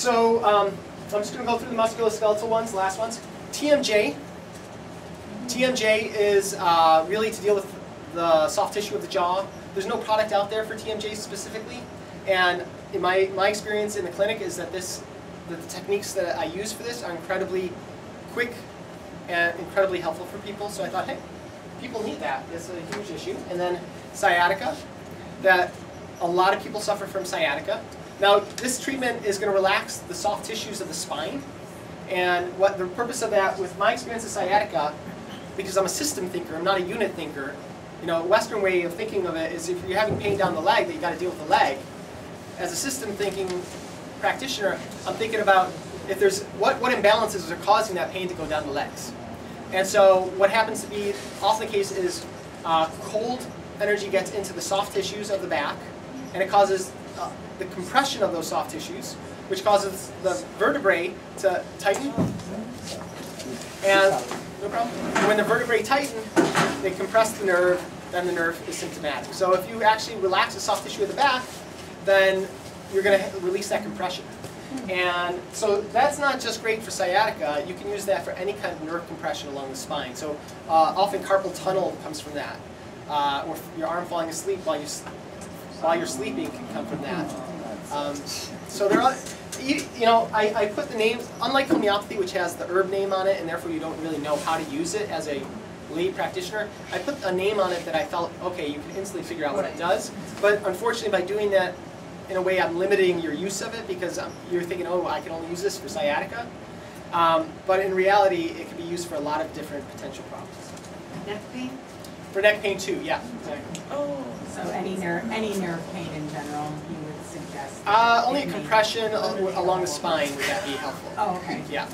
So I'm just going to go through the musculoskeletal ones, the last ones. TMJ. TMJ is really to deal with the soft tissue of the jaw. There's no product out there for TMJ specifically, and in my experience in the clinic is that the techniques that I use for this are incredibly quick and incredibly helpful for people. So I thought, hey, people need that. It's a huge issue. And then sciatica, that a lot of people suffer from sciatica. Now, this treatment is going to relax the soft tissues of the spine. And what the purpose of that, with my experience of sciatica, because I'm a system thinker, I'm not a unit thinker, you know, a Western way of thinking of it is if you're having pain down the leg, that you got to deal with the leg. As a system thinking practitioner, I'm thinking about if there's what imbalances are causing that pain to go down the legs. And so what happens to be often the case is cold energy gets into the soft tissues of the back, and it causes the compression of those soft tissues, which causes the vertebrae to tighten. And no problem. And when the vertebrae tighten, they compress the nerve, then the nerve is symptomatic. So if you actually relax the soft tissue of the back, then you're going to release that compression. And so that's not just great for sciatica. You can use that for any kind of nerve compression along the spine. So often carpal tunnel comes from that. Or your arm falling asleep while you're sleeping can come from that. So there are, you know, I put the names, unlike homeopathy, which has the herb name on it, and therefore you don't really know how to use it as a lay practitioner, I put a name on it that I felt, okay, you can instantly figure out what it does. But unfortunately, by doing that, in a way, I'm limiting your use of it because you're thinking, oh, I can only use this for sciatica. But in reality, it can be used for a lot of different potential problems. Neck pain? For neck pain too, yeah, exactly. Oh, so any nerve pain in general, you would suggest? Only a compression along the spine, would that be helpful? Oh, okay. Yeah.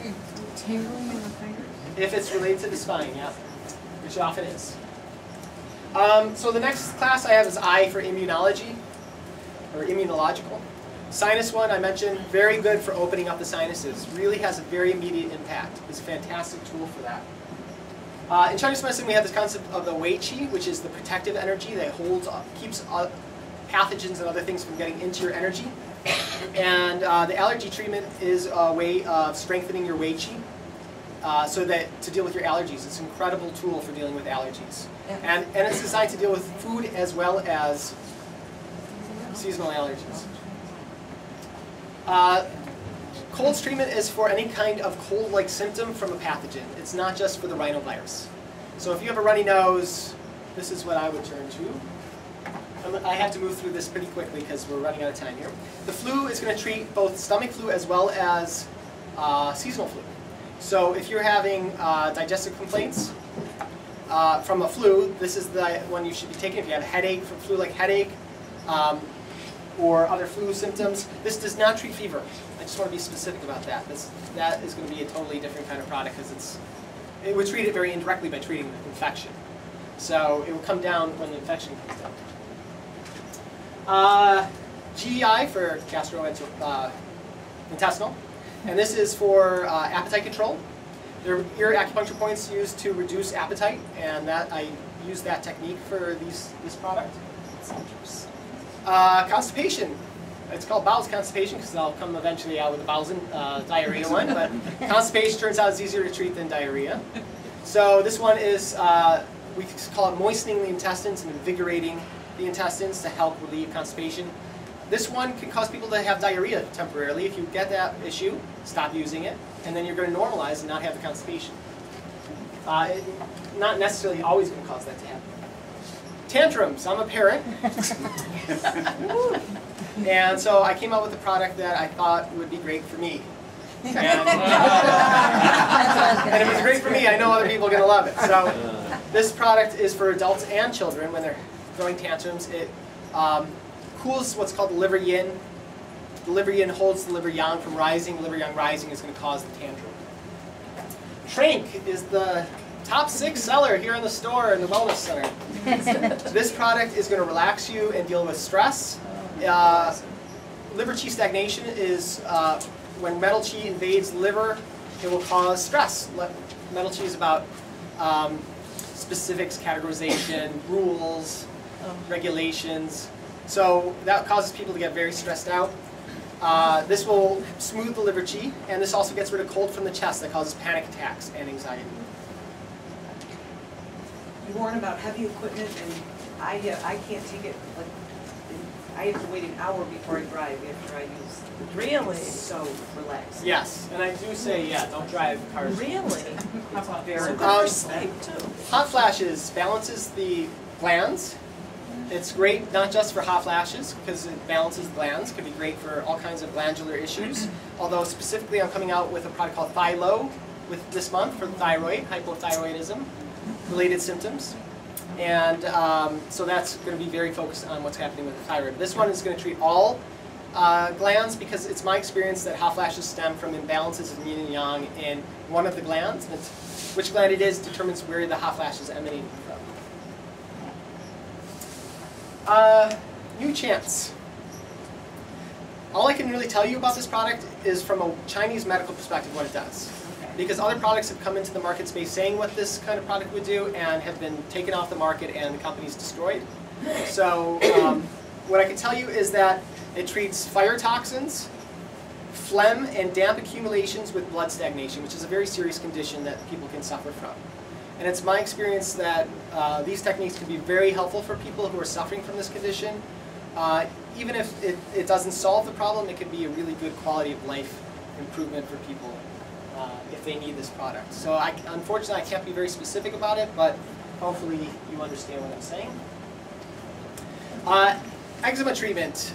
Tingling in the fingers? If it's related to the spine, yeah, which it often is. So the next class I have is I for immunology, or immunological. Sinus one, I mentioned, very good for opening up the sinuses. Really has a very immediate impact. It's a fantastic tool for that. In Chinese medicine, we have this concept of the Wei Qi, which is the protective energy that holds, keeps pathogens and other things from getting into your energy. And the allergy treatment is a way of strengthening your Wei Qi, so that to deal with your allergies. It's an incredible tool for dealing with allergies. And it's designed to deal with food as well as seasonal allergies. Colds treatment is for any kind of cold-like symptom from a pathogen. It's not just for the rhinovirus. So if you have a runny nose, this is what I would turn to. I have to move through this pretty quickly because we're running out of time here. The flu is going to treat both stomach flu as well as seasonal flu. So if you're having digestive complaints from a flu, this is the one you should be taking. If you have a headache, from flu-like headache, or other flu symptoms, this does not treat fever. I just want to be specific about that. That is going to be a totally different kind of product because it would treat it very indirectly by treating the infection. So it will come down when the infection comes down. GEI for gastrointestinal, and this is for appetite control. There are ear acupuncture points used to reduce appetite, and I use that technique for this product. Constipation. It's called bowels constipation because I'll come eventually out with the bowels diarrhea one, but constipation turns out is easier to treat than diarrhea. So this one is, we call it moistening the intestines and invigorating the intestines to help relieve constipation. This one can cause people to have diarrhea temporarily. If you get that issue, stop using it, and then you're going to normalize and not have the constipation. Not necessarily always going to cause that to happen. Tantrums. I'm a parent. And so I came out with a product that I thought would be great for me. And if it's great for me, I know other people are going to love it. So this product is for adults and children when they're throwing tantrums. It cools what's called the liver yin. The liver yin holds the liver yang from rising. The liver yang rising is going to cause the tantrum. Trank is the top 6 seller here in the store in the Wellness Center. This product is going to relax you and deal with stress. Liver qi stagnation is when metal qi invades the liver, it will cause stress. Metal qi is about specifics, categorization, rules, regulations. So that causes people to get very stressed out. This will smooth the liver qi, and this also gets rid of cold from the chest that causes panic attacks and anxiety. You warn about heavy equipment, and I can't take it, like, I have to wait an hour before I drive after I use. Really? It's so relaxed. Yes, and I do say, yeah, don't drive cars. Really? It's very So good for sleep too. Hot flashes balances the glands. It's great not just for hot flashes because it balances the glands. It could be great for all kinds of glandular issues. Although specifically I'm coming out with a product called Thylo with this month for thyroid, hypothyroidism related symptoms. And so that's going to be very focused on what's happening with the thyroid. This one is going to treat all glands because it's my experience that hot flashes stem from imbalances of yin and yang in one of the glands. And which gland it is determines where the hot flash is emanating from. New chance. All I can really tell you about this product is from a Chinese medical perspective what it does. Because other products have come into the market space saying what this kind of product would do and have been taken off the market and the company's destroyed. So what I can tell you is that it treats fire toxins, phlegm, and damp accumulations with blood stagnation, which is a very serious condition that people can suffer from. And it's my experience that these techniques can be very helpful for people who are suffering from this condition. Even if it doesn't solve the problem, it can be a really good quality of life improvement for people if they need this product. So unfortunately I can't be very specific about it, but hopefully you understand what I'm saying. Eczema treatment.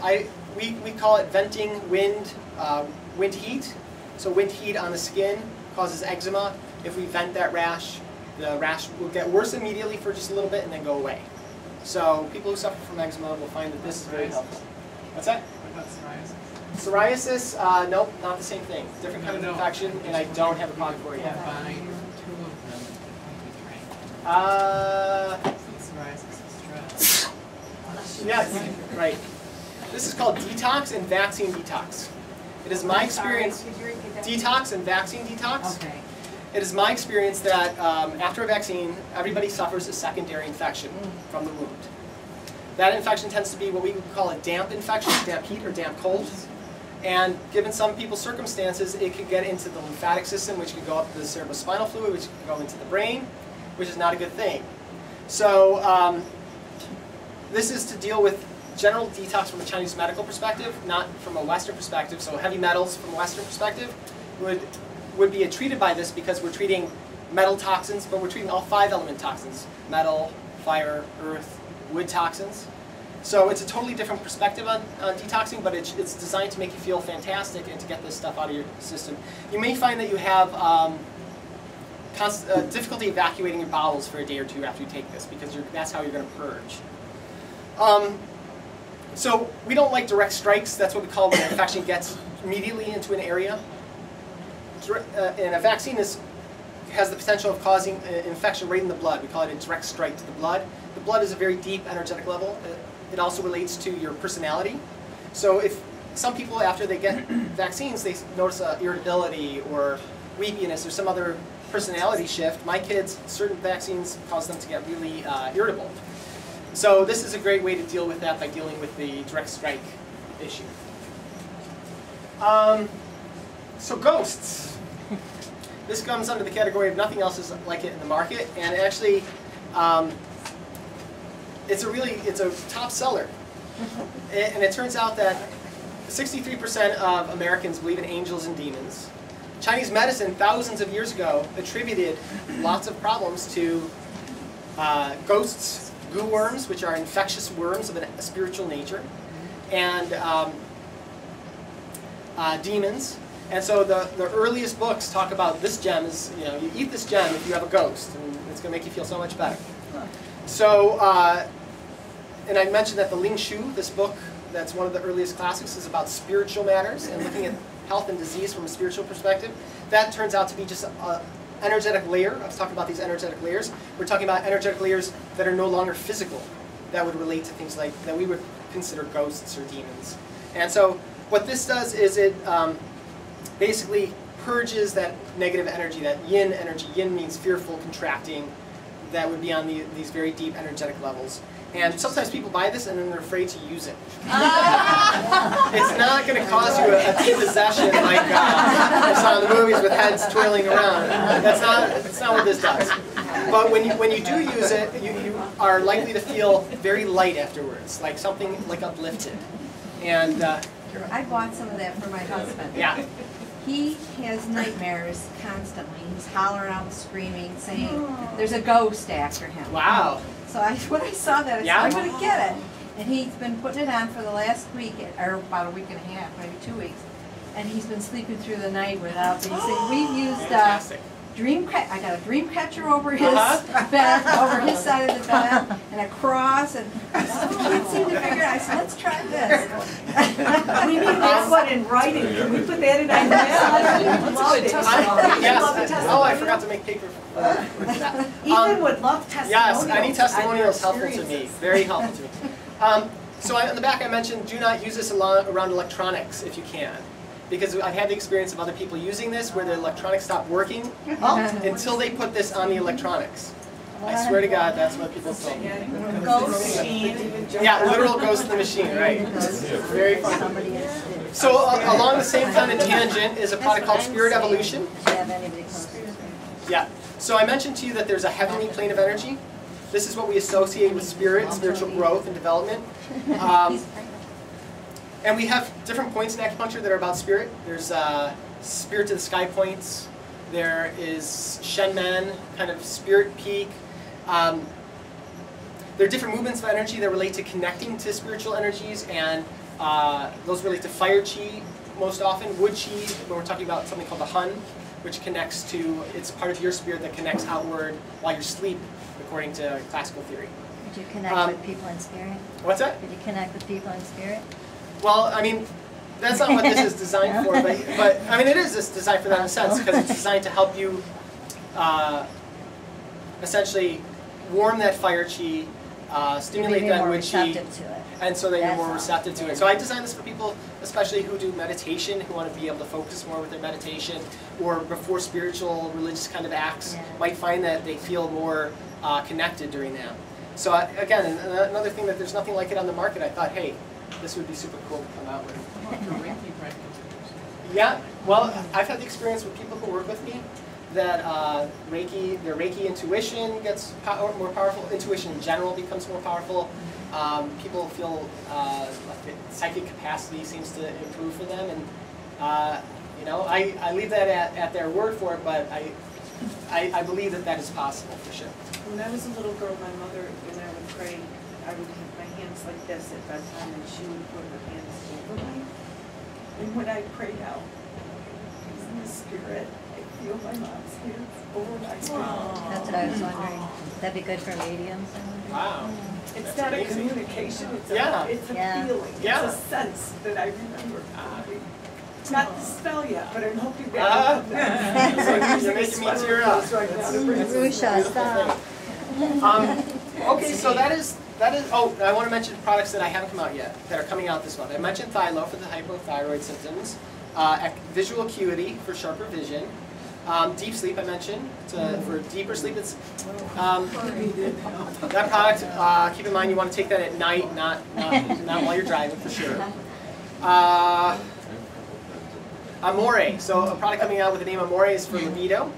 We call it venting wind heat. So wind heat on the skin causes eczema. If we vent that rash, the rash will get worse immediately for just a little bit and then go away. So people who suffer from eczema will find that this is very helpful. What's that? What about psoriasis? Psoriasis, nope, not the same thing. Different kind of infection, and I don't have a product for it yet. Combine two of them with psoriasis is stress. Yes, right. This is called detox and vaccine detox. It is my experience. Could you repeat that? Detox and vaccine detox. Okay. It is my experience that after a vaccine, everybody suffers a secondary infection from the wound. That infection tends to be what we would call a damp infection, damp heat or damp cold. And given some people's circumstances, it could get into the lymphatic system, which could go up to the cerebrospinal fluid, which could go into the brain, which is not a good thing. So this is to deal with general detox from a Chinese medical perspective, not from a Western perspective. So heavy metals from a Western perspective would be treated by this because we're treating metal toxins, but we're treating all 5 element toxins: metal, fire, earth, wood toxins. So it's a totally different perspective on detoxing, but it's designed to make you feel fantastic and to get this stuff out of your system. You may find that you have difficulty evacuating your bowels for a day or two after you take this, because that's how you're going to purge. So we don't like direct strikes. That's what we call when an infection gets immediately into an area. And a vaccine has the potential of causing an infection right in the blood. We call it a direct strike to the blood. The blood is a very deep energetic level. It also relates to your personality. So if some people, after they get vaccines, they notice irritability or weepiness or some other personality shift. My kids, certain vaccines cause them to get really irritable. So this is a great way to deal with that by dealing with the direct strike issue. So ghosts. This comes under the category of nothing else is like it in the market, and actually, it's a top seller. And it turns out that 63% of Americans believe in angels and demons. Chinese medicine, thousands of years ago, attributed lots of problems to ghosts, goo worms, which are infectious worms of a spiritual nature, and demons. And so the earliest books talk about this gem is, you eat this gem if you have a ghost, and it's going to make you feel so much better. So, and I mentioned that the Ling Shu, this book that's one of the earliest classics, is about spiritual matters and looking at health and disease from a spiritual perspective. That turns out to be just an energetic layer. I was talking about these energetic layers. We're talking about energetic layers that are no longer physical, that would relate to things like, that we would consider ghosts or demons. And so what this does is it basically purges that negative energy, that yin energy. Yin means fearful, contracting, that would be on these very deep energetic levels. And sometimes people buy this and then they're afraid to use it. It's not going to cause you a depossession like I saw in the movies with heads twirling around. That's not what this does. But when you do use it, you are likely to feel very light afterwards, like something like uplifted. And I bought some of that for my husband. yeah. He has nightmares constantly. He's hollering out and screaming, saying there's a ghost after him. Wow. So when I saw that, I said, I'm going to get it. And he's been putting it on for the last week, or about a week and a half, maybe 2 weeks. And he's been sleeping through the night without being sick. We've used Fantastic. I got a dream catcher over his bed, over his side of the bed, and a cross, and I can't seem to figure it out. I said, let's try this. We need this one in writing. Can we put that in our That's a good Yes. Oh, I forgot to make paper for that. Ethan would love testimonials. Yes, any testimonial is helpful to me. experiences. Very helpful to me. So on the back I mentioned, do not use this around electronics if you can. Because I've had the experience of other people using this where the electronics stop working until they put this on the electronics. I swear to God, that's what people told me. Ghost machine. Yeah, literal ghost in the machine, right? It's very fun. So along the same kind of tangent is a product called Spirit Evolution. Yeah. So I mentioned to you that there's a heavenly plane of energy. This is what we associate with spirit, spiritual growth and development. And we have different points in acupuncture that are about spirit. There's spirit to the sky points. There is Shenmen, kind of spirit peak. There are different movements of energy that relate to connecting to spiritual energies, and those relate to fire chi most often, wood chi, when we're talking about something called the Hun, which connects to, it's part of your spirit that connects outward while you're asleep, according to classical theory. Did you connect with people in spirit? What's that? Did you connect with people in spirit? Well, I mean, that's not what this is designed for, but I mean, it is designed for that in a sense, because it's designed to help you essentially warm that fire chi, stimulate that wood chi, To it. and so that you're That's more all. receptive to it. So I designed this for people, especially who do meditation, who want to be able to focus more with their meditation, or before spiritual, religious kind of acts, Yeah. might find that they feel more connected during that. So again, another thing that there's nothing like it on the market, I thought, hey, this would be super cool to come out with. Reiki practice. Yeah, well, I've had the experience with people who work with me that their Reiki intuition gets more powerful. Intuition in general becomes more powerful. People feel like the psychic capacity seems to improve for them, and you know, I leave that at their word for it, but I believe that is possible for sure. When I was a little girl, my mother and I would pray. I would have my hands like this at bedtime, and she would put her hands over me. And when I prayed out, in the spirit, I feel my mom's hands over my head. That's what I was wondering. That'd be good for mediums, I wonder. Wow. It's That's not amazing. a communication, it's Yeah. a Yeah. feeling, Yeah. it's a sense that I remember. It's not the spell yet, but I'm hoping that will come back. You're making me tear up. Rusha, stop. Okay, so that is. Oh, I want to mention products that I haven't come out yet that are coming out this month. I mentioned Thylo for the hypothyroid symptoms, visual acuity for sharper vision, deep sleep I mentioned for deeper sleep. It's that product. Keep in mind you want to take that at night, not while you're driving for sure. Amore. So a product coming out with the name Amore is for libido.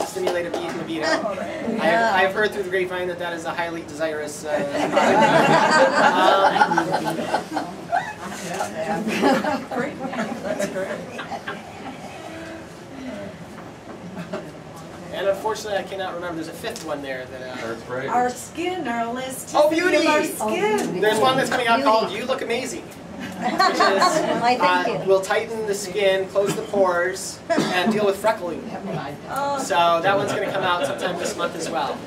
Stimulate libido. I have heard through the grapevine that is a highly desirous product. That's great. And unfortunately, I cannot remember. There's a fifth one there that. That's right. Our skin, our elasticity Oh, beauty! of our skin. There's one that's coming out called "You Look Amazing," which Why, thank is you. will tighten the skin, close the pores, and deal with freckling. So that one's going to come out sometime this month as well.